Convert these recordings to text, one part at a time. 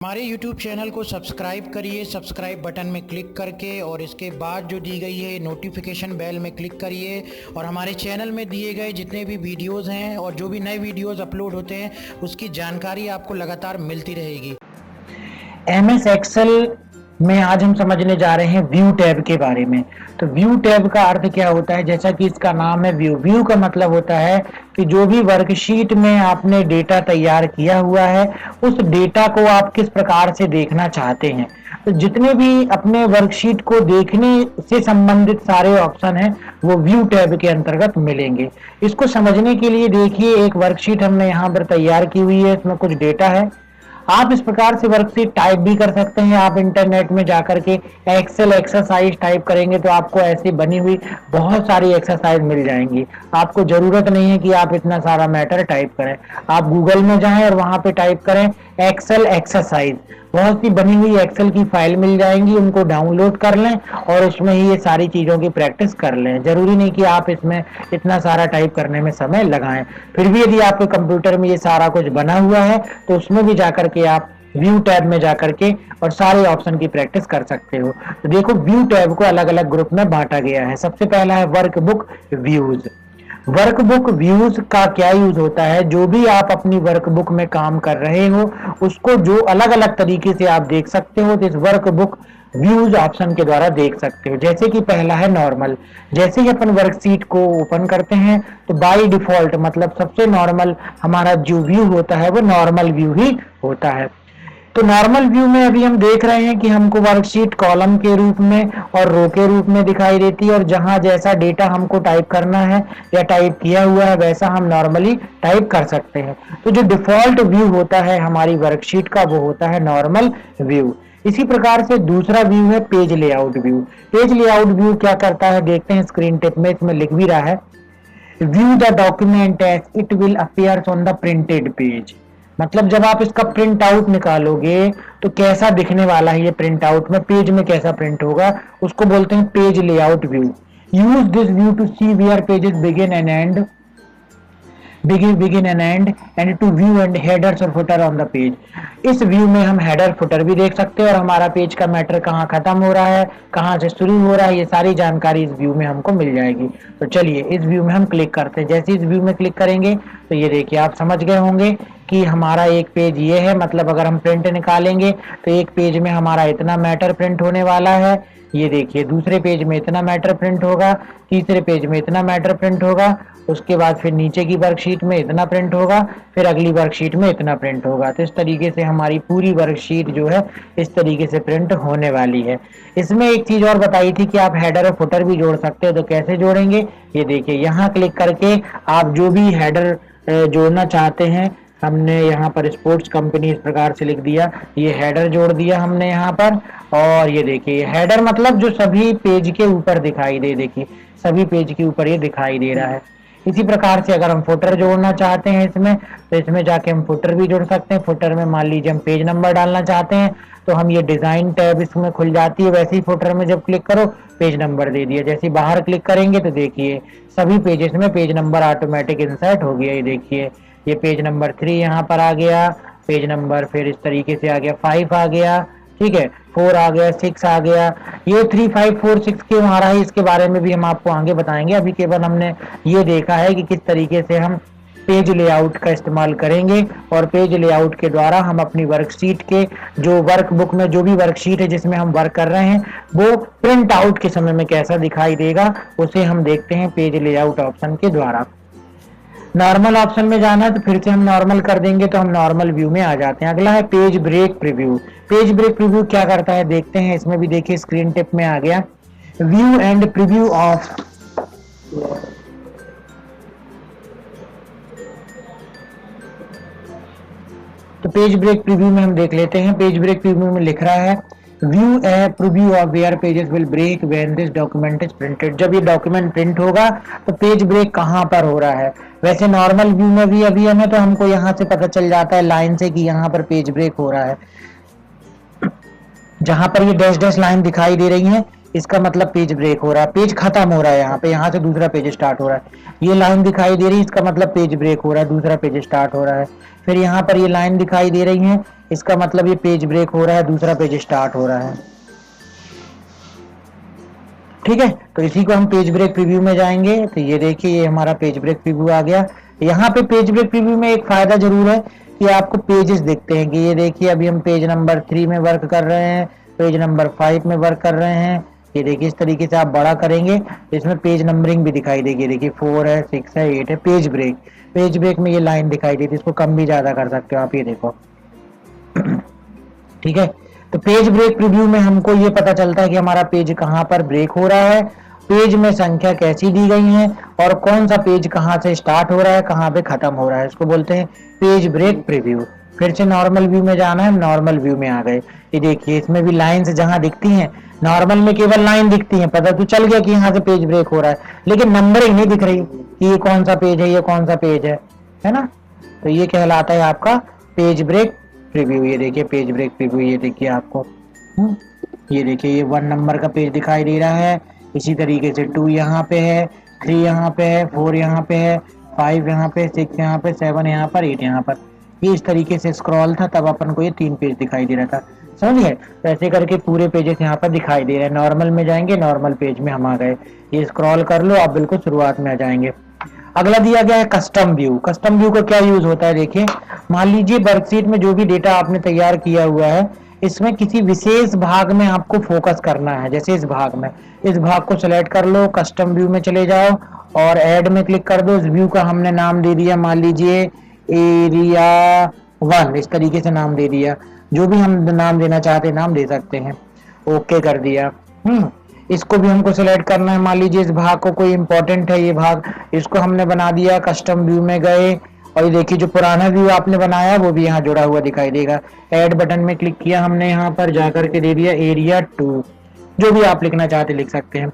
हमारे YouTube channel को subscribe करिए, सब्सक्राइब बटन में क्लिक करके और इसके बाद जो दी गई है नोटिफिकेशन बेल में क्लिक करिए और हमारे चैनल में दिए गए जितने भी वीडियोस हैं और जो भी नए वीडियोस अपलोड होते हैं उसकी जानकारी आपको लगातार मिलती रहेगी। MS एक्सेल में आज हम समझने जा रहे हैं व्यू टैब के बारे में। तो व्यू टैब का अर्थ क्या होता है? जैसा कि इसका नाम है व्यू। व्यू का मतलब होता है कि जो भी वर्कशीट में आपने डेटा तैयार किया हुआ है उस डेटा को आप किस प्रकार से देखना चाहते हैं। तो जितने भी अपने वर्कशीट को देखने से संबंधित सारे ऑप्शन हैं वो व्यू टैब के अंतर्गत मिलेंगे। इसको समझने के लिए देखिए, एक वर्कशीट हमने यहाँ पर तैयार की हुई है, इसमें कुछ डेटा है। आप इस प्रकार से वर्कशीट टाइप भी कर सकते हैं। आप इंटरनेट में जाकर के एक्सेल एक्सरसाइज टाइप करेंगे तो आपको ऐसी बनी हुई बहुत सारी एक्सरसाइज मिल जाएंगी। आपको जरूरत नहीं है कि आप इतना सारा मैटर टाइप करें। आप गूगल में जाएं और वहां पे टाइप करें एक्सेल एक्सरसाइज, बहुत सी बनी हुई एक्सेल की फाइल मिल जाएंगी। उनको डाउनलोड कर लें और उसमें ही ये सारी चीजों की प्रैक्टिस कर लें। जरूरी नहीं कि आप इसमें इतना सारा टाइप करने में समय लगाएं। फिर भी यदि आपके कंप्यूटर में ये सारा कुछ बना हुआ है तो उसमें भी जाकर के आप व्यू टैब में जाकर के और सारे ऑप्शन की प्रैक्टिस कर सकते हो। तो देखो, व्यू टैब को अलग अलग ग्रुप में बांटा गया है। सबसे पहला है वर्कबुक व्यूज। वर्कबुक व्यूज का क्या यूज होता है? जो भी आप अपनी वर्कबुक में काम कर रहे हो उसको जो अलग अलग तरीके से आप देख सकते हो तो इस वर्कबुक व्यूज ऑप्शन के द्वारा देख सकते हो। जैसे कि पहला है नॉर्मल। जैसे ही अपन वर्कशीट को ओपन करते हैं तो बाय डिफॉल्ट मतलब सबसे नॉर्मल हमारा जो व्यू होता है वो नॉर्मल व्यू ही होता है। तो नॉर्मल व्यू में अभी हम देख रहे हैं कि हमको वर्कशीट कॉलम के रूप में और रो के रूप में दिखाई देती है और जहां जैसा डेटा हमको टाइप करना है या टाइप किया हुआ है वैसा हम नॉर्मली टाइप कर सकते हैं। तो जो डिफॉल्ट व्यू होता है हमारी वर्कशीट का वो होता है नॉर्मल व्यू। इसी प्रकार से दूसरा व्यू है page layout view. Page layout view क्या करता है देखते हैं स्क्रीन टिप में, इसमें लिख भी रहा है view the document as it will appears on the printed page. मतलब जब आप इसका प्रिंट आउट निकालोगे तो कैसा दिखने वाला है ये प्रिंट आउट में, पेज में कैसा प्रिंट होगा, उसको बोलते हैं page layout view. Use this view to see where pages begin and and and to view and headers और फुटर ऑन द पेज। इस व्यू में हम हेडर फुटर भी देख सकते हैं और हमारा पेज का मैटर कहाँ खत्म हो रहा है, कहाँ से शुरू हो रहा है, ये सारी जानकारी इस व्यू में हमको मिल जाएगी। तो चलिए इस व्यू में हम क्लिक करते हैं। जैसे इस व्यू में क्लिक करेंगे तो ये देखिए आप समझ गए होंगे कि हमारा एक पेज ये है। मतलब अगर हम प्रिंट निकालेंगे तो एक पेज में हमारा इतना मैटर प्रिंट होने वाला है। ये देखिए दूसरे पेज में इतना मैटर प्रिंट होगा, तीसरे पेज में इतना मैटर प्रिंट होगा, उसके बाद फिर नीचे की वर्कशीट में इतना प्रिंट होगा, फिर अगली वर्कशीट में इतना प्रिंट होगा। तो इस तरीके से हमारी पूरी वर्कशीट जो है इस तरीके से प्रिंट होने वाली है। इसमें एक चीज और बताई थी कि आप हेडर और फुटर भी जोड़ सकते हो। तो कैसे जोड़ेंगे ये देखिए, यहाँ क्लिक करके आप जो भी हेडर जोड़ना चाहते हैं, हमने यहाँ पर स्पोर्ट्स कंपनी इस प्रकार से लिख दिया, ये हेडर जोड़ दिया हमने यहाँ पर। और ये देखिए हेडर मतलब जो सभी पेज के ऊपर दिखाई दे, देखिए सभी पेज के ऊपर ये दिखाई दे रहा है। इसी प्रकार से अगर हम फुटर जोड़ना चाहते हैं इसमें तो इसमें जाके हम फुटर भी जोड़ सकते हैं। फुटर में मान लीजिए हम पेज नंबर डालना चाहते हैं तो हम ये डिजाइन टैब इसमें खुल जाती है। वैसे ही फुटर में जब क्लिक करो पेज नंबर दे दिया। जैसे बाहर क्लिक करेंगे तो देखिए सभी पेजेस में पेज नंबर ऑटोमेटिक इंसर्ट हो गया। ये देखिए ये पेज नंबर 3 यहाँ पर आ गया, पेज नंबर फिर इस तरीके से आ गया 5 आ गया, ठीक है 4 आ गया, 6 आ गया। ये 3 5 4 6 क्यों आ रहा है इसके बारे में भी हम आपको आगे बताएंगे। अभी केवल हमने ये देखा है कि किस तरीके से हम पेज लेआउट का इस्तेमाल करेंगे और पेज लेआउट के द्वारा हम अपनी वर्कशीट के जो वर्कबुक में जो भी वर्कशीट है जिसमें हम वर्क कर रहे हैं वो प्रिंट आउट के समय में कैसा दिखाई देगा उसे हम देखते हैं पेज लेआउट ऑप्शन के द्वारा। नॉर्मल ऑप्शन में जाना है तो फिर से हम नॉर्मल कर देंगे तो हम नॉर्मल व्यू में आ जाते हैं। अगला है page break preview. Page break preview क्या करता है देखते हैं। इसमें भी देखिए स्क्रीन टिप में आ गया व्यू एंड प्रीव्यू ऑफ तो पेज ब्रेक प्रीव्यू में हम देख लेते हैं। पेज ब्रेक प्रीव्यू में लिख रहा है view a preview of where pages will break when this document is printed. जब ये डॉक्यूमेंट प्रिंट होगा तो पेज ब्रेक कहां पर हो रहा है। वैसे नॉर्मल व्यू में भी अभी हमें तो हमको यहां से पता चल जाता है लाइन से कि यहां पर पेज ब्रेक हो रहा है। जहां पर ये डैश डैश लाइन दिखाई दे रही है इसका मतलब पेज ब्रेक हो रहा है, पेज खत्म हो रहा है यहाँ पे, यहाँ से दूसरा पेज स्टार्ट हो रहा है। ये लाइन दिखाई दे रही है, इसका मतलब पेज ब्रेक हो रहा है, दूसरा पेज स्टार्ट हो रहा है। फिर यहाँ पर ये लाइन दिखाई दे रही है, इसका मतलब ये पेज ब्रेक हो रहा है, दूसरा पेज स्टार्ट हो रहा है। ठीक है, तो इसी को हम पेज ब्रेक प्रीव्यू में जाएंगे। तो ये देखिए, ये हमारा पेज ब्रेक प्रीव्यू आ गया। यहाँ पे पेज ब्रेक प्रीव्यू में एक फायदा जरूर है कि आपको पेजेस दिखते हैं कि ये देखिए अभी हम पेज नंबर 3 में वर्क कर रहे हैं, पेज नंबर 5 में वर्क कर रहे हैं। ये देखिए इस तरीके से आप बड़ा करेंगे, इसमें पेज नंबरिंग भी दिखाई देगी। देखिए 4 है, 6 है, 8 है। पेज ब्रेक में ये लाइन दिखाई देती है, इसको कम भी ज्यादा कर सकते हो आप, ये देखो। ठीक है, तो पेज ब्रेक प्रीव्यू में हमको ये पता चलता है कि हमारा पेज कहाँ पर ब्रेक हो रहा है, पेज में संख्या कैसी दी गई है और कौन सा पेज कहाँ से स्टार्ट हो रहा है, कहाँ पे खत्म हो रहा है। इसको बोलते हैं पेज ब्रेक प्रीव्यू। फिर से नॉर्मल व्यू में जाना है, नॉर्मल व्यू में आ गए। ये देखिए इसमें भी लाइंस जहां दिखती हैं, नॉर्मल में केवल लाइन दिखती है, पता तो चल गया कि यहाँ से पेज ब्रेक हो रहा है, लेकिन नंबरिंग नहीं दिख रही कि ये कौन सा पेज है, ये कौन सा पेज है ना। तो ये कहलाता है आपका पेज ब्रेक प्रीव्यू। ये देखिए पेज ब्रेक प्रीव्यू, ये देखिए आपको ये देखिए ये 1 नंबर का पेज दिखाई दे रहा है। इसी तरीके से 2 यहाँ पे है, 3 यहाँ पे है, 4 यहाँ पे है, 5 यहाँ पे, 6 यहाँ पे, 7 यहाँ पर, 8 यहाँ पर। ये इस तरीके से स्क्रॉल था, तब अपन को ये 3 पेज दिखाई दे रहा था, समझ गए। तो ऐसे करके पूरे पेजेस यहाँ पर दिखाई दे रहे हैं। नॉर्मल में जाएंगे, नॉर्मल पेज में हम आ गए। ये स्क्रॉल कर लो, आप बिल्कुल शुरुआत में आ जाएंगे। अगला दिया गया है कस्टम व्यू। कस्टम व्यू का क्या यूज होता है, देखिए मान लीजिए वर्कशीट में जो भी डेटा आपने तैयार किया हुआ है, इसमें किसी विशेष भाग में आपको फोकस करना है। जैसे इस भाग को सिलेक्ट कर लो, कस्टम व्यू में चले जाओ और ऐड में क्लिक कर दो। इस व्यू का हमने नाम दे दिया, मान लीजिए एरिया 1, इस तरीके से नाम दे दिया। जो भी हम नाम देना चाहते हैं नाम दे सकते हैं। ओके कर दिया। इसको भी हमको सिलेक्ट करना है, मान लीजिए इस भाग को कोई इंपॉर्टेंट है ये भाग, इसको हमने बना दिया। कस्टम व्यू में गए और ये देखिए जो पुराना व्यू आपने बनाया वो भी यहाँ जुड़ा हुआ दिखाई देगा। ऐड बटन में क्लिक किया हमने, यहाँ पर जाकर के दे दिया एरिया 2। जो भी आप लिखना चाहते लिख सकते हैं।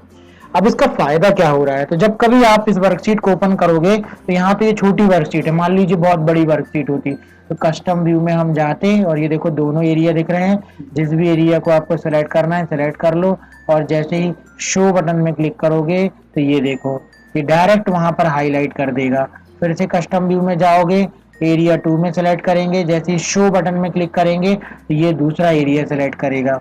अब इसका फायदा क्या हो रहा है, तो जब कभी आप इस वर्कशीट को ओपन करोगे तो यहाँ पे ये छोटी वर्कशीट है, मान लीजिए बहुत बड़ी वर्कशीट होती तो कस्टम व्यू में हम जाते हैं और ये देखो दोनों एरिया दिख रहे हैं। जिस भी एरिया को आपको सेलेक्ट करना है सेलेक्ट कर लो और जैसे ही शो बटन में क्लिक करोगे तो ये देखो ये डायरेक्ट वहां पर हाईलाइट कर देगा। फिर से कस्टम व्यू में जाओगे, एरिया 2 में सेलेक्ट करेंगे, जैसे ही शो बटन में क्लिक करेंगे तो ये दूसरा एरिया सेलेक्ट करेगा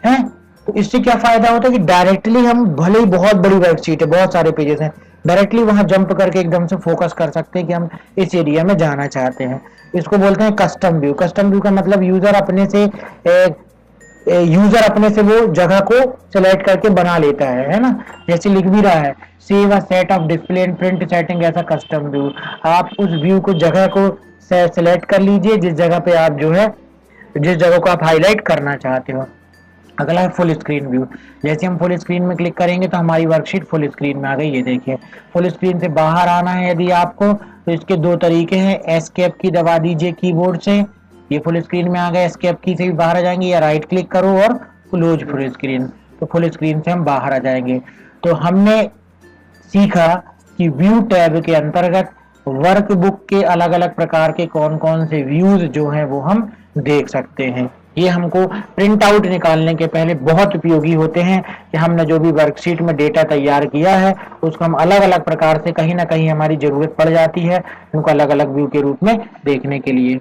है। तो इससे क्या फायदा होता है कि डायरेक्टली हम, भले ही बहुत बड़ी वर्कशीट है, बहुत सारे पेजेस हैं, डायरेक्टली वहां जंप करके एकदम से फोकस कर सकते हैं कि हम इस एरिया में जाना चाहते हैं। इसको बोलते हैं कस्टम व्यू। कस्टम व्यू का मतलब यूजर अपने से वो जगह को सिलेक्ट करके बना लेता है ना। जैसे लिख भी रहा है save a set of display and print setting ऐसा कस्टम व्यू। आप उस व्यू को, जगह को सिलेक्ट कर लीजिए जिस जगह पे आप जो है, जिस जगह को आप हाईलाइट करना चाहते हो। अगला है फुल स्क्रीन व्यू। जैसे हम फुल स्क्रीन में क्लिक करेंगे तो हमारी वर्कशीट फुल स्क्रीन में आ गई। ये देखिए फुल स्क्रीन से बाहर आना है यदि आपको तो इसके 2 तरीके हैं। एस्केप की दबा दीजिए कीबोर्ड से, ये फुल स्क्रीन में आ गए। एस्केप की से भी बाहर आ जाएंगे, या राइट क्लिक करो और क्लोज फुल स्क्रीन, तो फुल स्क्रीन से हम बाहर आ जाएंगे। तो हमने सीखा कि व्यू टैब के अंतर्गत वर्कबुक के अलग अलग प्रकार के कौन कौन से व्यूज जो हैं वो हम देख सकते हैं। ये हमको प्रिंट आउट निकालने के पहले बहुत उपयोगी होते हैं कि हमने जो भी वर्कशीट में डेटा तैयार किया है उसको हम अलग अलग प्रकार से, कहीं ना कहीं हमारी जरूरत पड़ जाती है उनको अलग अलग व्यू के रूप में देखने के लिए।